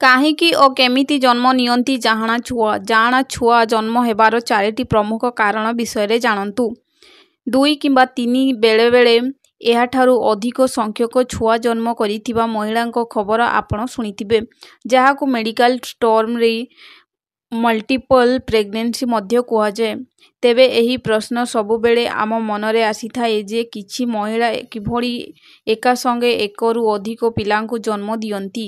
କାହିଁକି ଓ କେମିତି ଜନ୍ମ ନିଅନ୍ତି ଜାଆଁଳା ଛୁଆ? ଜାଆଁଳା ଛୁଆ ଜନ୍ମ ହେବାର 4ଟି ପ୍ରମୁଖ କାରଣ ବିଷୟରେ ଜାଣନ୍ତୁ। 2 କିମ୍ବା 3 ବେଳେବେଳେ ଏହାଠାରୁ ଅଧିକ ସଂଖ୍ୟକ ଛୁଆ ଜନ୍ମ କରିଥିବା ମହିଳାଙ୍କ ଖବର ଆପଣ ଶୁଣିଥିବେ, ଯାହାକୁ ମେଡିକାଲ ଟର୍ମରେ ମଲ୍ଟିପଲ୍ ପ୍ରେଗନେନ୍ସି ମଧ୍ୟ କୁହାଯାଏ। ତେବେ ଏହି ପ୍ରଶ୍ନ ସବୁବେଳେ ଆମ ମନରେ ଆସିଥାଏ ଯେ କିଛି ମହିଳା କିଭଳି ଏକାସଙ୍ଗେ 1ରୁ ଅଧିକ ପିଲାଙ୍କୁ ଜନ୍ମ ଦିଅନ୍ତି।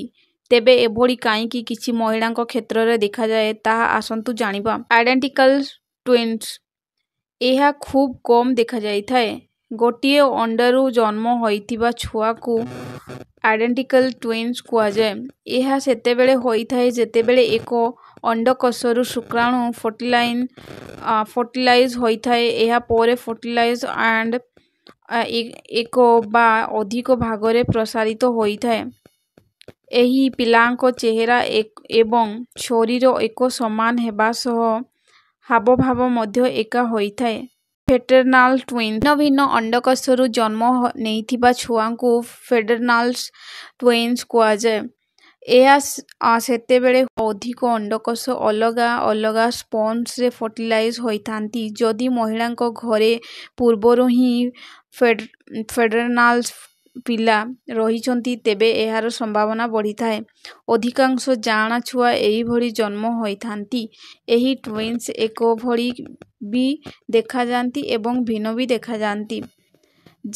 ତେବେ ଏଭଳି କାହିଁକି କିଛି ମହିଳାଙ୍କ କ୍ଷେତ୍ରରେ ଦେଖାଯାଏ, ତାହା ଆସନ୍ତୁ ଜାଣିବା। Identical twins. ଏହା ଖୁବ୍ କମ୍ ଦେଖାଯାଇଥାଏ। ଗୋଟିଏ ଅଣ୍ଡରୁ ଜନ୍ମ ହୋଇଥିବା ଛୁଆକୁ ଆଇଡେଣ୍ଟିକାଲ ଟ୍ୱିନ୍ସ କୁହାଯାଏ। ଏହା ସେତେବେଳେ ହୋଇଥାଏ ଯେତେବେଳେ ଏକ ଅଣ୍ଡକୋଷରୁ ଶୁକ୍ରାଣୁ ଫର୍ଟିଲାଇଜ ହୋଇଥାଏ। ଏହା ପରେ ଫର୍ଟିଲାଇଜ ଆଣ୍ଡ ଏକ ବା ଅଧିକ ଭାଗରେ ପ୍ରସାରିତ ହୋଇଥାଏ। ଏହି ପିଲାଙ୍କ ଚେହେରା ଏବଂ ଶରୀର ଏକ ସମାନ ହେବା ସହ ହାବଭାବ ମଧ୍ୟ ଏକା ହୋଇଥାଏ। ଫ୍ରେଟର୍ନାଲ ଟ୍ୱିନ୍ସ। ଭିନ୍ନ ଭିନ୍ନ ଅଣ୍ଡକୋଷରୁ ଜନ୍ମ ନେଇଥିବା ଛୁଆଙ୍କୁ ଫ୍ରେଟର୍ନାଲ ଟ୍ୱିନ୍ସ କୁହାଯାଏ। ଏହା ସେତେବେଳେ ଅଧିକ ଅଣ୍ଡକୋଷ ଅଲଗା ଅଲଗା ସ୍ପର୍ମରେ ଫର୍ଟିଲାଇଜ ହୋଇଥାନ୍ତି। ଯଦି ମହିଳାଙ୍କ ଘରେ ପୂର୍ବରୁ ହିଁ ଫ୍ରେଟର୍ନାଲ ପିଲା ରହିଛନ୍ତି, ତେବେ ଏହାର ସମ୍ଭାବନା ବଢ଼ିଥାଏ। ଅଧିକାଂଶ ଜାଆଁଳା ଛୁଆ ଏହିଭଳି ଜନ୍ମ ହୋଇଥାନ୍ତି। ଏହି ଟ୍ୱିନ୍ସ ଏକ ଭଳି ବି ଦେଖାଯାନ୍ତି ଏବଂ ଭିନ୍ନ ବି ଦେଖାଯାନ୍ତି।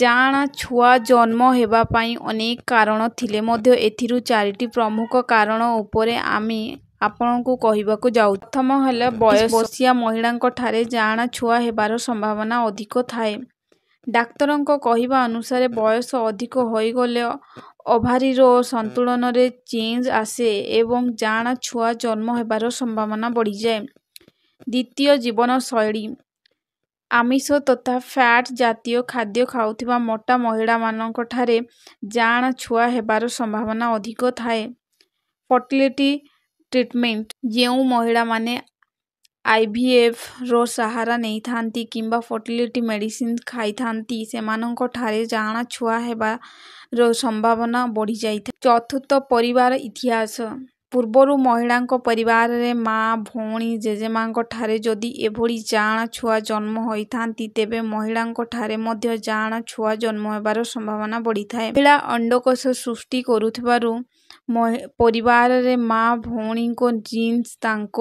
ଜାଆଁଳା ଛୁଆ ଜନ୍ମ ହେବା ପାଇଁ ଅନେକ କାରଣ ଥିଲେ ମଧ୍ୟ ଏଥିରୁ 4ଟି ପ୍ରମୁଖ କାରଣ ଉପରେ ଆମେ ଆପଣଙ୍କୁ କହିବାକୁ ଯାଉଛୁ। ପ୍ରଥମ ହେଲା ବୟସ। ବୟସିଆ ମହିଳାଙ୍କଠାରେ ଜାଆଁଳା ଛୁଆ ହେବାର ସମ୍ଭାବନା ଅଧିକ ଥାଏ। ଡାକ୍ତରଙ୍କ କହିବା ଅନୁସାରେ ବୟସ ଅଧିକ ହୋଇଗଲେ ଓଭାରିର ସନ୍ତୁଳନରେ ଚେଞ୍ଜ ଆସେ ଏବଂ ଜାଆଁଳା ଛୁଆ ଜନ୍ମ ହେବାର ସମ୍ଭାବନା ବଢ଼ିଯାଏ। ଦ୍ୱିତୀୟ, ଜୀବନଶୈଳୀ। ଆମିଷ ତଥା ଫ୍ୟାଟ ଜାତୀୟ ଖାଦ୍ୟ ଖାଉଥିବା ମୋଟା ମହିଳାମାନଙ୍କଠାରେ ଜାଆଁଳା ଛୁଆ ହେବାର ସମ୍ଭାବନା ଅଧିକ ଥାଏ। Fertility treatment. ଯେଉଁ ମହିଳାମାନେ IVFର ସାହାରା ନେଇଥାନ୍ତି କିମ୍ବା ଫର୍ଟିଲିଟି ମେଡିସିନ ଖାଇଥାନ୍ତି, ସେମାନଙ୍କଠାରେ ଜାଆଁଳା ଛୁଆ ହେବାର ସମ୍ଭାବନା ବଢ଼ିଯାଇଥାଏ। ଚତୁର୍ଥ, ପରିବାର ଇତିହାସ। ପୂର୍ବରୁ ମହିଳାଙ୍କ ପରିବାରରେ ମା, ଭଉଣୀ, ଜେଜେମାଙ୍କଠାରେ ଯଦି ଏଭଳି ଜାଆଁଳା ଛୁଆ ଜନ୍ମ ହୋଇଥାନ୍ତି, ତେବେ ମହିଳାଙ୍କଠାରେ ମଧ୍ୟ ଜାଆଁଳା ଛୁଆ ଜନ୍ମ ହେବାର ସମ୍ଭାବନା ବଢ଼ିଥାଏ। ମହିଳା ଅଣ୍ଡକୋଷ ସୃଷ୍ଟି କରୁଥିବାରୁ ପରିବାରରେ ମା, ଭଉଣୀଙ୍କ ଜିନ୍ସ ତାଙ୍କ